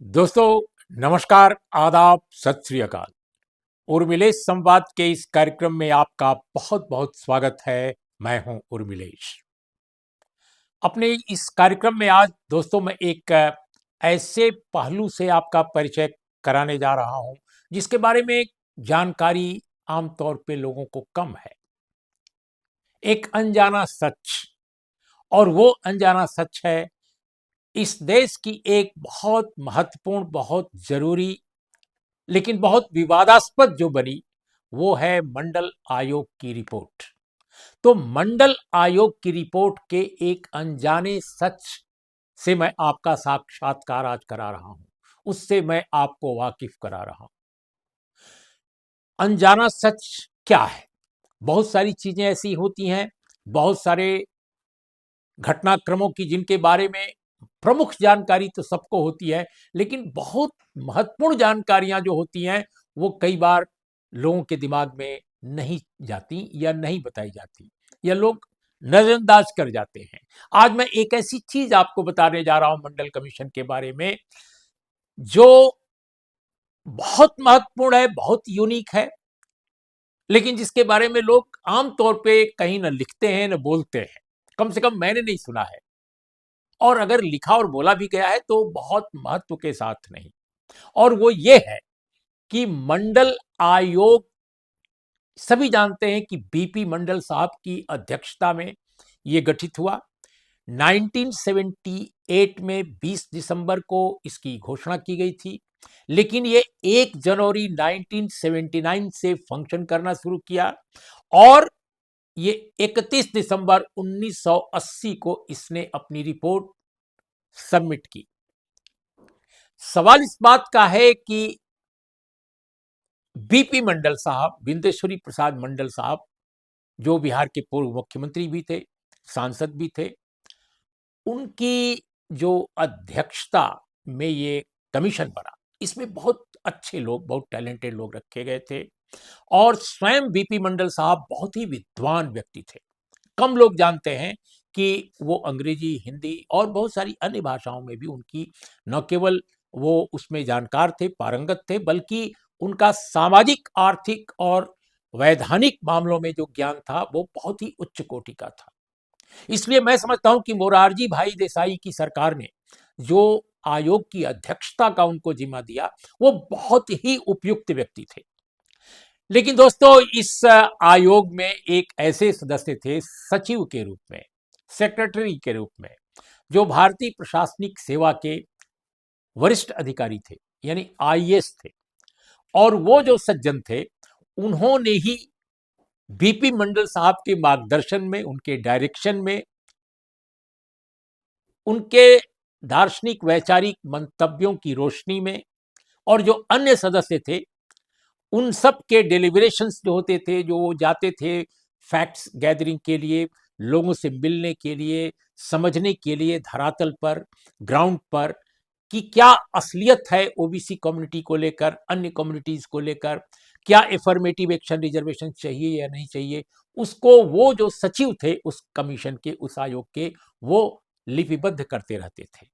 दोस्तों नमस्कार, आदाब, सत श्री अकाल। उर्मिलेश संवाद के इस कार्यक्रम में आपका बहुत बहुत स्वागत है। मैं हूं उर्मिलेश। अपने इस कार्यक्रम में आज दोस्तों मैं एक ऐसे पहलू से आपका परिचय कराने जा रहा हूं जिसके बारे में जानकारी आमतौर पे लोगों को कम है। एक अनजाना सच, और वो अनजाना सच है इस देश की एक बहुत महत्वपूर्ण, बहुत जरूरी, लेकिन बहुत विवादास्पद जो बनी, वो है मंडल आयोग की रिपोर्ट। तो मंडल आयोग की रिपोर्ट के एक अनजाने सच से मैं आपका साक्षात्कार आज करा रहा हूं, उससे मैं आपको वाकिफ करा रहा हूं। अनजाना सच क्या है? बहुत सारी चीजें ऐसी होती हैं, बहुत सारे घटनाक्रमों की जिनके बारे में प्रमुख जानकारी तो सबको होती है, लेकिन बहुत महत्वपूर्ण जानकारियां जो होती हैं वो कई बार लोगों के दिमाग में नहीं जाती या नहीं बताई जाती, या लोग नजरअंदाज कर जाते हैं। आज मैं एक ऐसी चीज आपको बताने जा रहा हूं मंडल कमीशन के बारे में, जो बहुत महत्वपूर्ण है, बहुत यूनिक है, लेकिन जिसके बारे में लोग आमतौर पे कहीं न लिखते हैं न बोलते हैं। कम से कम मैंने नहीं सुना है, और अगर लिखा और बोला भी गया है तो बहुत महत्व के साथ नहीं। और वो ये है कि मंडल आयोग, सभी जानते हैं कि बीपी मंडल साहब की अध्यक्षता में ये गठित हुआ। 1978 में 20 दिसंबर को इसकी घोषणा की गई थी, लेकिन ये 1 जनवरी 1979 से फंक्शन करना शुरू किया, और ये 31 दिसंबर 1980 को इसने अपनी रिपोर्ट सबमिट की। सवाल इस बात का है कि बीपी मंडल साहब, विंदेश्वरी प्रसाद मंडल साहब, जो बिहार के पूर्व मुख्यमंत्री भी थे, सांसद भी थे, उनकी जो अध्यक्षता में ये कमीशन बना, इसमें बहुत अच्छे लोग, बहुत टैलेंटेड लोग रखे गए थे, और स्वयं बीपी मंडल साहब बहुत ही विद्वान व्यक्ति थे। कम लोग जानते हैं कि वो अंग्रेजी, हिंदी और बहुत सारी अन्य भाषाओं में भी उनकी न केवल वो उसमें जानकार थे, पारंगत थे, बल्कि उनका सामाजिक, आर्थिक और वैधानिक मामलों में जो ज्ञान था वो बहुत ही उच्च कोटि का था। इसलिए मैं समझता हूं कि मोरारजी भाई देसाई की सरकार ने जो आयोग की अध्यक्षता का उनको जिम्मा दिया, वो बहुत ही उपयुक्त व्यक्ति थे। लेकिन दोस्तों, इस आयोग में एक ऐसे सदस्य थे सचिव के रूप में, सेक्रेटरी के रूप में, जो भारतीय प्रशासनिक सेवा के वरिष्ठ अधिकारी थे, यानी आईएएस थे। और वो जो सज्जन थे, उन्होंने ही बीपी मंडल साहब के मार्गदर्शन में, उनके डायरेक्शन में, उनके दार्शनिक वैचारिक मंतव्यों की रोशनी में, और जो अन्य सदस्य थे उन सब के डेलिब्रेशंस जो होते थे, जो वो जाते थे फैक्ट्स गैदरिंग के लिए, लोगों से मिलने के लिए, समझने के लिए धरातल पर, ग्राउंड पर, कि क्या असलियत है ओबीसी कम्युनिटी को लेकर, अन्य कम्युनिटीज को लेकर, क्या एफर्मेटिव एक्शन रिजर्वेशन चाहिए या नहीं चाहिए, उसको वो जो सचिव थे उस कमीशन के, उस आयोग के, वो लिपिबद्ध करते रहते थे।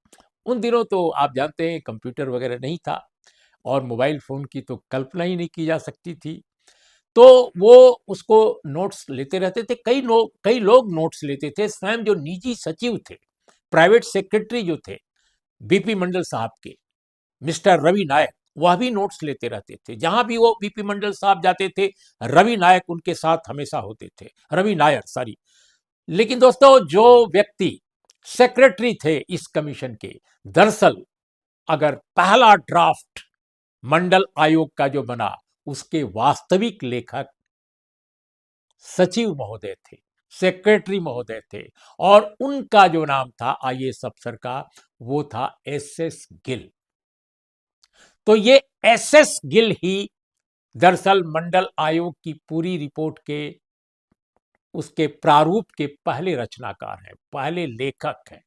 उन दिनों तो आप जानते हैं कंप्यूटर वगैरह नहीं था, और मोबाइल फोन की तो कल्पना ही नहीं की जा सकती थी। तो वो उसको नोट्स लेते रहते थे, कई लोग नोट्स लेते थे। स्वयं जो निजी सचिव थे, प्राइवेट सेक्रेटरी जो थे बीपी मंडल साहब के, मिस्टर रवि नायक, वह भी नोट्स लेते रहते थे। जहां भी वो बीपी मंडल साहब जाते थे, रवि नायक उनके साथ हमेशा होते थे, रवि नायर सॉरी। लेकिन दोस्तों, जो व्यक्ति सेक्रेटरी थे इस कमीशन के, दरअसल अगर पहला ड्राफ्ट मंडल आयोग का जो बना, उसके वास्तविक लेखक सचिव महोदय थे, सेक्रेटरी महोदय थे, और उनका जो नाम था आईएएस अफसर का, वो था एसएस गिल। तो ये एसएस गिल ही दरअसल मंडल आयोग की पूरी रिपोर्ट के, उसके प्रारूप के पहले रचनाकार हैं, पहले लेखक हैं।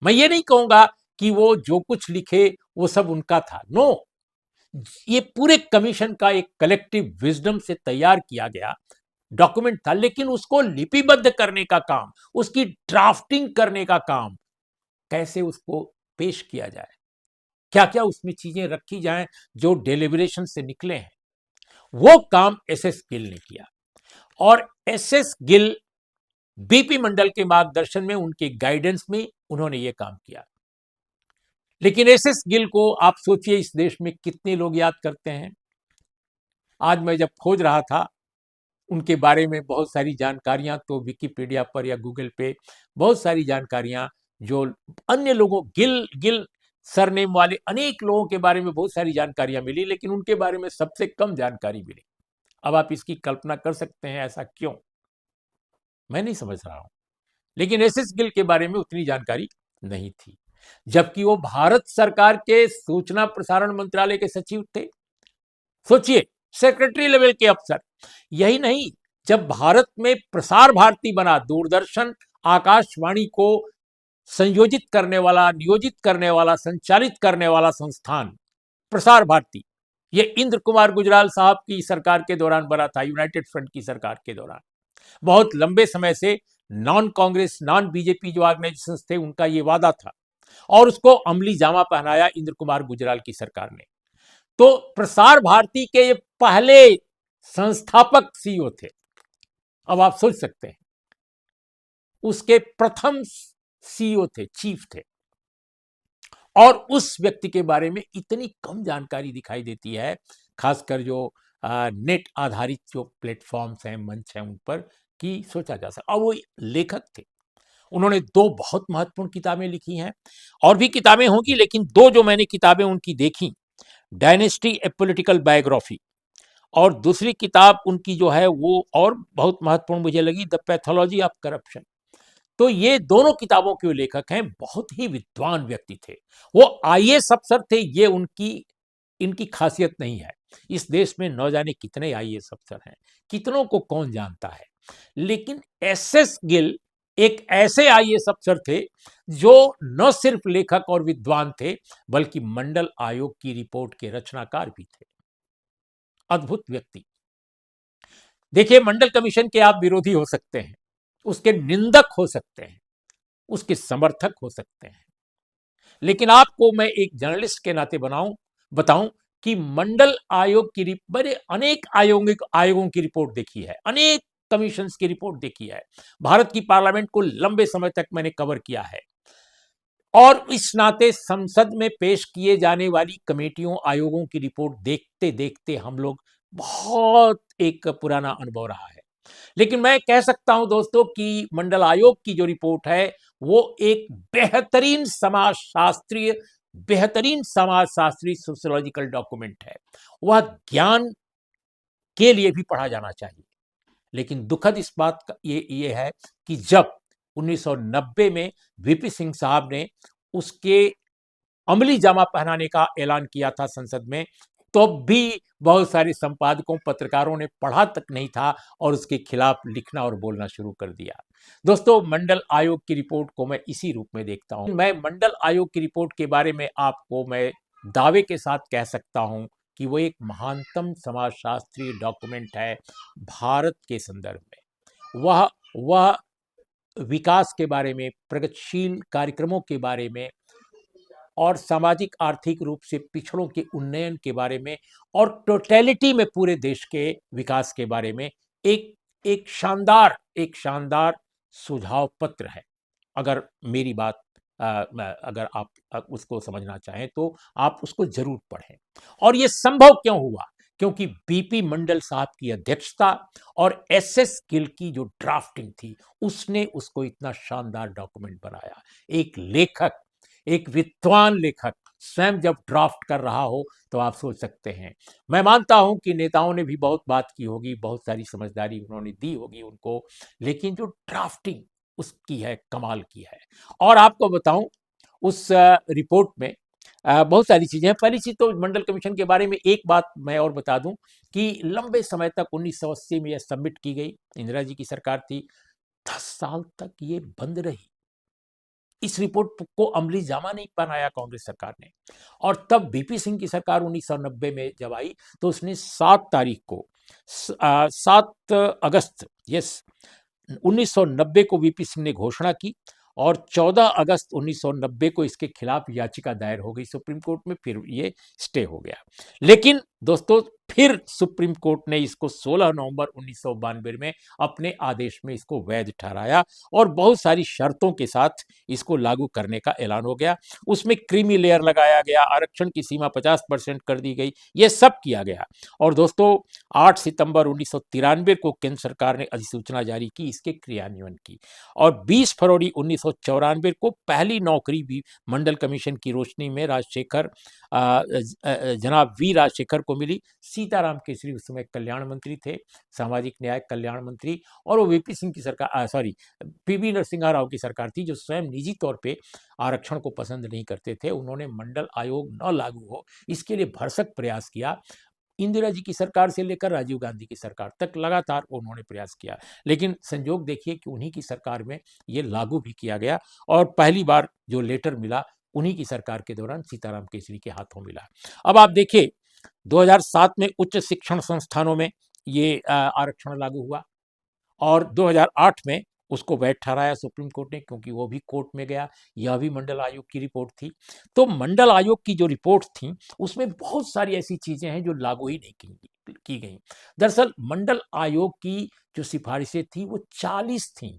मैं ये नहीं कहूंगा कि वो जो कुछ लिखे वो सब उनका था, नो। ये पूरे कमीशन का एक कलेक्टिव विजडम से तैयार किया गया डॉक्यूमेंट था, लेकिन उसको लिपिबद्ध करने का काम, उसकी ड्राफ्टिंग करने का काम, कैसे उसको पेश किया जाए, क्या क्या उसमें चीजें रखी जाएं जो डेलिब्रेशन से निकले हैं, वो काम एसएस गिल ने किया। और एसएस गिल बीपी मंडल के मार्गदर्शन में, उनके गाइडेंस में उन्होंने ये काम किया। लेकिन एसएस गिल को आप सोचिए इस देश में कितने लोग याद करते हैं। आज मैं जब खोज रहा था उनके बारे में बहुत सारी जानकारियां, तो विकिपीडिया पर या गूगल पे बहुत सारी जानकारियां, जो अन्य लोगों गिल गिल सरनेम वाले अनेक लोगों के बारे में बहुत सारी जानकारियां मिली, लेकिन उनके बारे में सबसे कम जानकारी मिली। अब आप इसकी कल्पना कर सकते हैं ऐसा क्यों, मैं नहीं समझ रहा हूं। लेकिन एसएस गिल के बारे में उतनी जानकारी नहीं थी, जबकि वो भारत सरकार के सूचना प्रसारण मंत्रालय के सचिव थे। सोचिए, सेक्रेटरी लेवल के अफसर। यही नहीं, जब भारत में प्रसार भारती बना, दूरदर्शन आकाशवाणी को संयोजित करने वाला, नियोजित करने वाला, संचालित करने वाला संस्थान प्रसार भारती, ये इंद्र कुमार गुजराल साहब की सरकार के दौरान बना था, यूनाइटेड फ्रंट की सरकार के दौरान। बहुत लंबे समय से नॉन कांग्रेस, नॉन बीजेपी जो ऑर्गेनाइजेशंस थे, उनका ये वादा था, और उसको अमली जामा पहनाया इंद्र कुमार गुजराल की सरकार ने। तो प्रसार भारती के ये पहले संस्थापक सीईओ थे। अब आप सोच सकते हैं, उसके प्रथम सीईओ थे, चीफ थे, और उस व्यक्ति के बारे में इतनी कम जानकारी दिखाई देती है, खासकर जो नेट आधारित जो प्लेटफॉर्म्स हैं, मंच हैं, उन पर, कि सोचा जा सकता। और वो लेखक थे, उन्होंने 2 बहुत महत्वपूर्ण किताबें लिखी हैं, और भी किताबें होंगी, लेकिन 2 जो मैंने किताबें उनकी देखी, डायनेस्टी ए पॉलिटिकल बायोग्राफी, और दूसरी किताब उनकी जो है वो और बहुत महत्वपूर्ण मुझे लगी, द पैथोलॉजी ऑफ करप्शन। तो ये दोनों किताबों के लेखक हैं, बहुत ही विद्वान व्यक्ति थे। वो आईएएस अफसर थे, ये उनकी इनकी खासियत नहीं है। इस देश में न जाने कितने आईएएस अफसर हैं, कितनों को कौन जानता है। लेकिन एसएस गिल एक ऐसे आईएएस अफसर थे जो न सिर्फ लेखक और विद्वान थे, बल्कि मंडल आयोग की रिपोर्ट के रचनाकार भी थे। अद्भुत व्यक्ति। देखिए, मंडल कमीशन के आप विरोधी हो सकते हैं, उसके निंदक हो सकते हैं, उसके समर्थक हो सकते हैं, लेकिन आपको मैं एक जर्नलिस्ट के नाते बताऊं कि मंडल आयोग की बड़े अनेक आयोगों की रिपोर्ट देखी है, अनेक कमीशंस की रिपोर्ट देखी है। भारत की पार्लियामेंट को लंबे समय तक मैंने कवर किया है, और इस नाते संसद में पेश किए जाने वाली कमेटियों, आयोगों की रिपोर्ट देखते देखते हम लोग बहुत एक पुराना अनुभव रहा है। लेकिन मैं कह सकता हूं दोस्तों कि मंडल आयोग की जो रिपोर्ट है, वो एक बेहतरीन समाजशास्त्रीय सोशियोलॉजिकल डॉक्यूमेंट है। वह ज्ञान के लिए भी पढ़ा जाना चाहिए। लेकिन दुखद इस बात का ये है कि जब 1990 में वीपी सिंह साहब ने उसके अमली जामा पहनाने का ऐलान किया था संसद में, तो भी बहुत सारे संपादकों, पत्रकारों ने पढ़ा तक नहीं था और उसके खिलाफ लिखना और बोलना शुरू कर दिया। दोस्तों, मंडल आयोग की रिपोर्ट को मैं इसी रूप में देखता हूं। मैं मंडल आयोग की रिपोर्ट के बारे में आपको मैं दावे के साथ कह सकता हूं कि वो एक महानतम समाजशास्त्रीय डॉक्यूमेंट है भारत के संदर्भ में। वह विकास के बारे में, प्रगतिशील कार्यक्रमों के बारे में, और सामाजिक आर्थिक रूप से पिछड़ों के उन्नयन के बारे में, और टोटलिटी में पूरे देश के विकास के बारे में एक शानदार सुझाव पत्र है। अगर मेरी बात अगर आप उसको समझना चाहें तो आप उसको जरूर पढ़ें। और ये संभव क्यों हुआ? क्योंकि बीपी मंडल साहब की अध्यक्षता और एसएस गिल की जो ड्राफ्टिंग थी, उसने उसको इतना शानदार डॉक्यूमेंट बनाया। एक विद्वान लेखक स्वयं जब ड्राफ्ट कर रहा हो, तो आप सोच सकते हैं। मैं मानता हूं कि नेताओं ने भी बहुत बात की होगी, बहुत सारी समझदारी उन्होंने दी होगी उनको, लेकिन जो ड्राफ्टिंग उसकी है, कमाल की है। और आपको बताऊं, उस रिपोर्ट में बहुत सारी चीजें हैं। पहली चीज तो मंडल कमीशन के बारे में एक बात मैं और बता दूं कि लंबे समय तक 1980 में यह सबमिट की गई, इंदिरा जी की सरकार थी, 10 साल तक ये बंद रही। इस रिपोर्ट को अमली जामा नहीं पहनाया कांग्रेस सरकार ने। और तब बीपी सिंह की सरकार 1990 में जब आई, तो उसने 7 अगस्त 1990 को वीपी सिंह ने घोषणा की, और 14 अगस्त 1990 को इसके खिलाफ याचिका दायर हो गई सुप्रीम कोर्ट में, फिर ये स्टे हो गया। लेकिन दोस्तों फिर सुप्रीम कोर्ट ने इसको 16 नवंबर 1992 में अपने आदेश में इसको वैध ठहराया और बहुत सारी शर्तों के साथ इसको लागू करने का ऐलान हो गया। उसमें क्रीमी लेयर लगाया गया, आरक्षण की सीमा 50% कर दी गई, ये सब किया गया। और दोस्तों 8 सितंबर 1993 को केंद्र सरकार ने अधिसूचना जारी की इसके क्रियान्वयन की, और 20 फरवरी 1994 को पहली नौकरी भी मंडल कमीशन की रोशनी में जनाब वी राजशेखर को मिली। सीताराम केसरी उस समय कल्याण मंत्री थे, सामाजिक न्याय कल्याण मंत्री, और वो वीपी सिंह की सरकार पीवी नरसिम्हा राव की सरकार थी, जो स्वयं निजी तौर पे आरक्षण को पसंद नहीं करते थे। उन्होंने मंडल आयोग न लागू हो इसके लिए भरसक प्रयास किया। इंदिरा जी की सरकार से लेकर राजीव गांधी की सरकार तक लगातार उन्होंने प्रयास किया, लेकिन संजोग देखिए कि उन्हीं की सरकार में ये लागू भी किया गया, और पहली बार जो लेटर मिला उन्हीं की सरकार के दौरान सीताराम केसरी के हाथों मिला। अब आप देखिए 2007 में उच्च शिक्षण संस्थानों में ये आरक्षण लागू हुआ, और 2008 में उसको वैध ठहराया सुप्रीम कोर्ट ने, क्योंकि वो भी कोर्ट में गया। यह भी मंडल आयोग की रिपोर्ट थी। तो मंडल आयोग की जो रिपोर्ट थी उसमें बहुत सारी ऐसी चीजें हैं जो लागू ही नहीं की गई। दरअसल मंडल आयोग की जो सिफारिशें थी वो 40 थी,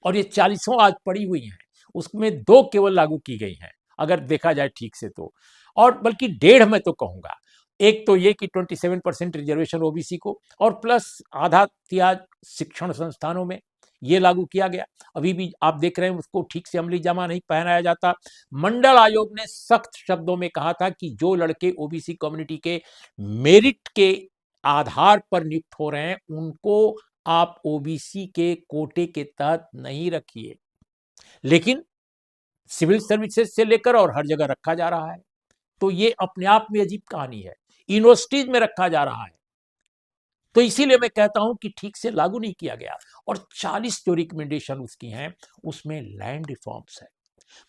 और ये 40 आज पड़ी हुई हैं, उसमें 2 केवल लागू की गई हैं अगर देखा जाए ठीक से तो, और बल्कि 1.5 मैं तो कहूंगा। एक तो ये कि 27% रिजर्वेशन ओबीसी को, और प्लस आधा तिहाई शिक्षण संस्थानों में ये लागू किया गया। अभी भी आप देख रहे हैं उसको ठीक से अमली जामा नहीं पहनाया जाता। मंडल आयोग ने सख्त शब्दों में कहा था कि जो लड़के ओबीसी कम्युनिटी के मेरिट के आधार पर नियुक्त हो रहे हैं उनको आप ओबीसी के कोटे के तहत नहीं रखिए, लेकिन सिविल सर्विसेज से लेकर और हर जगह रखा जा रहा है। तो ये अपने आप में अजीब कहानी है, यूनिवर्सिटीज में रखा जा रहा है। तो इसीलिए मैं कहता हूं कि ठीक से लागू नहीं किया गया। और 40 जो रिकमेंडेशन उसकी हैं उसमें लैंड रिफॉर्म्स है।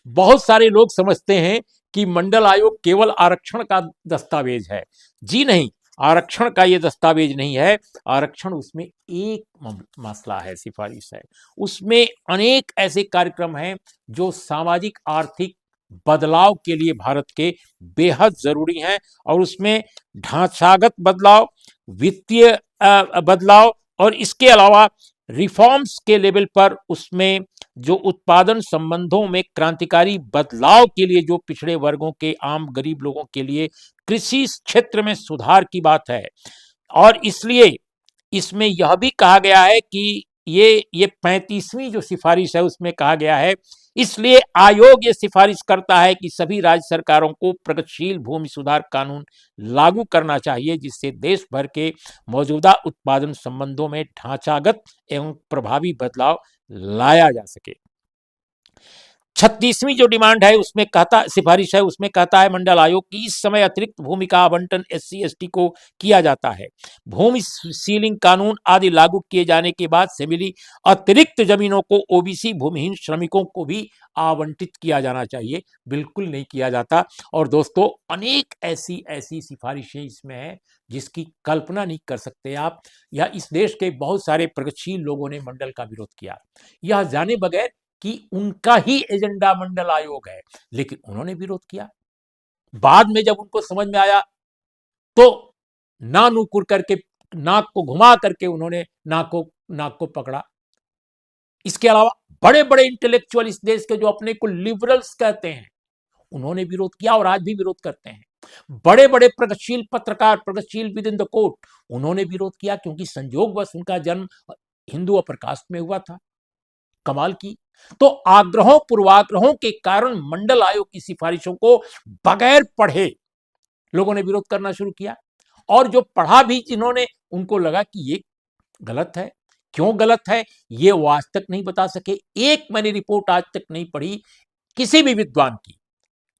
बहुत सारे लोग समझते हैं कि मंडल आयोग केवल आरक्षण का दस्तावेज है। जी नहीं, आरक्षण का ये दस्तावेज नहीं है। आरक्षण उसमें एक मसला है, सिफारिश है। उसमें अनेक ऐसे कार्यक्रम हैं जो सामाजिक आर्थिक बदलाव के लिए भारत के बेहद जरूरी हैं, और उसमें ढांचागत बदलाव, वित्तीय बदलाव, और इसके अलावा रिफॉर्म्स के लेवल पर उसमें जो उत्पादन संबंधों में क्रांतिकारी बदलाव के लिए जो पिछड़े वर्गों के आम गरीब लोगों के लिए कृषि क्षेत्र में सुधार की बात है। और इसलिए इसमें यह भी कहा गया है कि ये 35वीं जो सिफारिश है उसमें कहा गया है, इसलिए आयोग ये सिफारिश करता है कि सभी राज्य सरकारों को प्रगतिशील भूमि सुधार कानून लागू करना चाहिए, जिससे देश भर के मौजूदा उत्पादन संबंधों में ढांचागत एवं प्रभावी बदलाव लाया जा सके। 36वीं जो डिमांड है उसमें कहता सिफारिश है उसमें कहता है मंडल आयोग की इस समय अतिरिक्त भूमि का आवंटन एससी एसटी को किया जाता है। भूमि सीलिंग कानून आदि लागू किए जाने के बाद से मिली अतिरिक्त जमीनों को ओबीसी भूमिहीन श्रमिकों को भी आवंटित किया जाना चाहिए। बिल्कुल नहीं किया जाता। और दोस्तों अनेक ऐसी ऐसी सिफारिशें इसमें हैं जिसकी कल्पना नहीं कर सकते आप। या इस देश के बहुत सारे प्रगतिशील लोगों ने मंडल का विरोध किया, यह जाने बगैर कि उनका ही एजेंडा मंडल आयोग है, लेकिन उन्होंने विरोध किया। बाद में जब उनको समझ में आया तो ना नुकुर करके, नाक को घुमा करके उन्होंने नाक को पकड़ा। इसके अलावा बड़े बड़े इंटेलेक्चुअल इस देश के जो अपने को लिबरल्स कहते हैं उन्होंने विरोध किया और आज भी विरोध करते हैं। बड़े बड़े प्रगतिशील पत्रकार, प्रगतिशील विद इन द कोर्ट, उन्होंने विरोध किया क्योंकि संयोगवश उनका जन्म हिंदू अपर कास्ट में हुआ था। कमाल की। तो आग्रहों पूर्वाग्रहों के कारण मंडल आयोग की सिफारिशों को बगैर पढ़े लोगों ने विरोध करना शुरू किया, और जो पढ़ा भी जिन्होंने, उनको लगा कि ये गलत है। क्यों गलत है ये वो आज तक नहीं बता सके। एक मैंने रिपोर्ट आज तक नहीं पढ़ी किसी भी विद्वान की,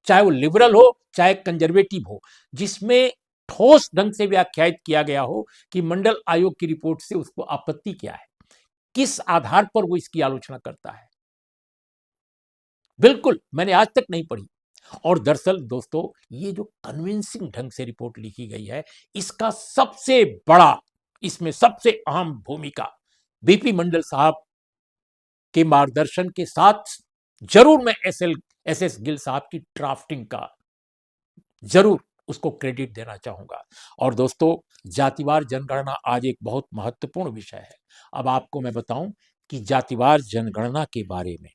चाहे वो लिबरल हो चाहे कंजर्वेटिव हो, जिसमें ठोस ढंग से व्याख्यायित किया गया हो कि मंडल आयोग की रिपोर्ट से उसको आपत्ति क्या है, किस आधार पर वो इसकी आलोचना करता है। बिल्कुल मैंने आज तक नहीं पढ़ी। और दरअसल दोस्तों ये जो कन्विंसिंग ढंग से रिपोर्ट लिखी गई है, इसका सबसे बड़ा, इसमें सबसे अहम भूमिका बीपी मंडल साहब के मार्गदर्शन के साथ जरूर मैं एस एस गिल साहब की ड्राफ्टिंग का जरूर उसको क्रेडिट देना चाहूंगा। और दोस्तों, जातिवार जनगणना आज एक बहुत महत्वपूर्ण विषय है। अब आपको मैं बताऊं कि जातिवार जनगणना के बारे में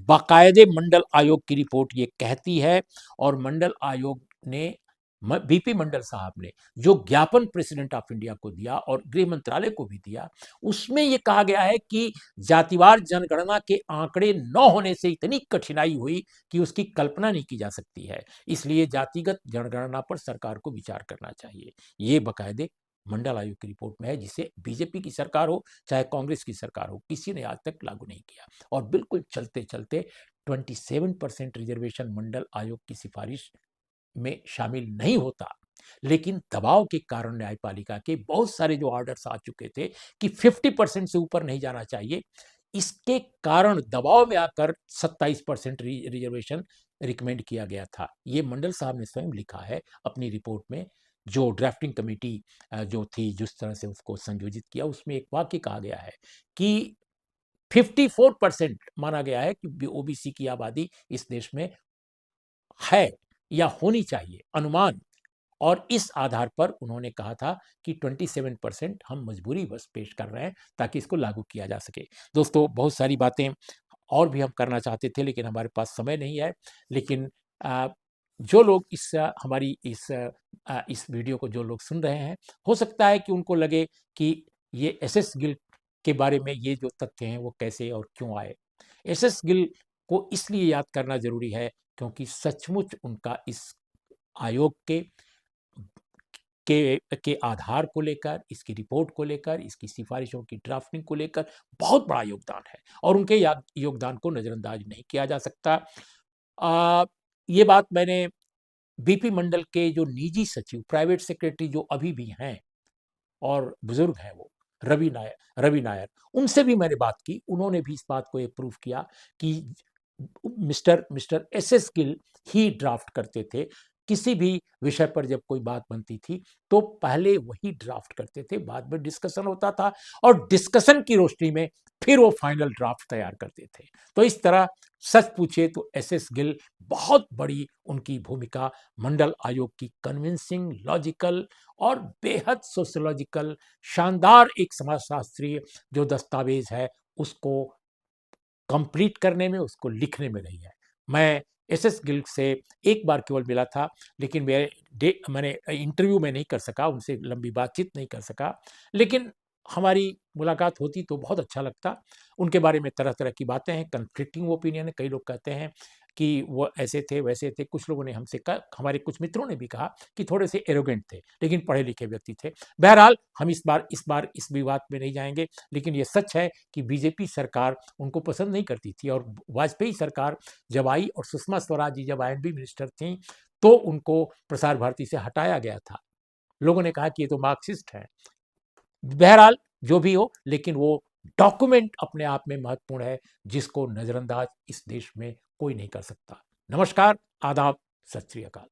बाकायदे मंडल आयोग की रिपोर्ट ये कहती है, और मंडल आयोग ने बीपी मंडल साहब ने जो ज्ञापन प्रेसिडेंट ऑफ इंडिया को दिया और गृह मंत्रालय को भी दिया, उसमें यह कहा गया है कि जातिवार जनगणना के आंकड़े न होने से इतनी कठिनाई हुई कि उसकी कल्पना नहीं की जा सकती है। इसलिए जातिगत जनगणना पर सरकार को विचार करना चाहिए। ये बाकायदे मंडल आयोग की रिपोर्ट में है, जिसे बीजेपी की सरकार हो चाहे कांग्रेस की सरकार हो, किसी ने आज तक लागू नहीं किया। और बिल्कुल चलते चलते 27% रिजर्वेशन मंडल आयोग की सिफारिश में शामिल नहीं होता, लेकिन दबाव के कारण न्यायपालिका के बहुत सारे जो ऑर्डर्स आ चुके थे कि 50% से ऊपर नहीं जाना चाहिए, इसके कारण दबाव में आकर 27% रिजर्वेशन रिकमेंड किया गया था। ये मंडल साहब ने स्वयं लिखा है अपनी रिपोर्ट में। जो ड्राफ्टिंग कमेटी जो थी, जिस तरह से उसको संयोजित किया, उसमें एक वाक्य कहा गया है कि 54% माना गया है कि ओबीसी की आबादी इस देश में है या होनी चाहिए, अनुमान। और इस आधार पर उन्होंने कहा था कि 27% हम मजबूरी बस पेश कर रहे हैं ताकि इसको लागू किया जा सके। दोस्तों, बहुत सारी बातें और भी हम करना चाहते थे, लेकिन हमारे पास समय नहीं है। लेकिन आ, जो लोग हमारी इस वीडियो को जो लोग सुन रहे हैं, हो सकता है कि उनको लगे कि ये एसएस गिल के बारे में ये जो तथ्य हैं वो कैसे और क्यों आए। एसएस गिल को इसलिए याद करना जरूरी है क्योंकि सचमुच उनका इस आयोग के आधार को लेकर, इसकी रिपोर्ट को लेकर, इसकी सिफारिशों की ड्राफ्टिंग को लेकर बहुत बड़ा योगदान है, और उनके योगदान को नजरअंदाज नहीं किया जा सकता। ये बात मैंने बीपी मंडल के जो निजी सचिव, प्राइवेट सेक्रेटरी जो अभी भी हैं और बुजुर्ग हैं, वो रवि नायर, उनसे भी मैंने बात की। उन्होंने भी इस बात को प्रूव किया कि मिस्टर एस एस गिल ही ड्राफ्ट करते थे। किसी भी विषय पर जब कोई बात बनती थी तो पहले वही ड्राफ्ट करते थे, बाद में डिस्कशन होता था, और डिस्कशन की रोशनी में फिर वो फाइनल ड्राफ्ट तैयार करते थे। तो इस तरह सच पूछे तो एस एस गिल बहुत बड़ी उनकी भूमिका मंडल आयोग की कन्विंसिंग, लॉजिकल और बेहद सोशियोलॉजिकल, शानदार एक समाजशास्त्रीय जो दस्तावेज है उसको कंप्लीट करने में, उसको लिखने में रही है। मैं एसएस गिल से एक बार केवल मिला था, लेकिन मैंने इंटरव्यू में नहीं कर सका, उनसे लंबी बातचीत नहीं कर सका, लेकिन हमारी मुलाकात होती तो बहुत अच्छा लगता। उनके बारे में तरह तरह की बातें हैं, कन्फ्लिक्टिंग ओपिनियन है। कई लोग कहते हैं कि वो ऐसे थे वैसे थे, कुछ लोगों ने हमसे कहा, हमारे कुछ मित्रों ने भी कहा कि थोड़े से एरोगेंट थे, लेकिन पढ़े लिखे व्यक्ति थे। बहरहाल हम इस बार इस विवाद में नहीं जाएंगे, लेकिन ये सच है कि बीजेपी सरकार उनको पसंद नहीं करती थी, और वाजपेयी सरकार जब आई और सुषमा स्वराज जी जब आईएनबी मिनिस्टर थी तो उनको प्रसार भारती से हटाया गया था। लोगों ने कहा कि ये तो मार्क्सिस्ट है। बहरहाल जो भी हो, लेकिन वो डॉक्यूमेंट अपने आप में महत्वपूर्ण है, जिसको नजरअंदाज इस देश में कोई नहीं कर सकता। नमस्कार, आदाब, सत श्री अकाल।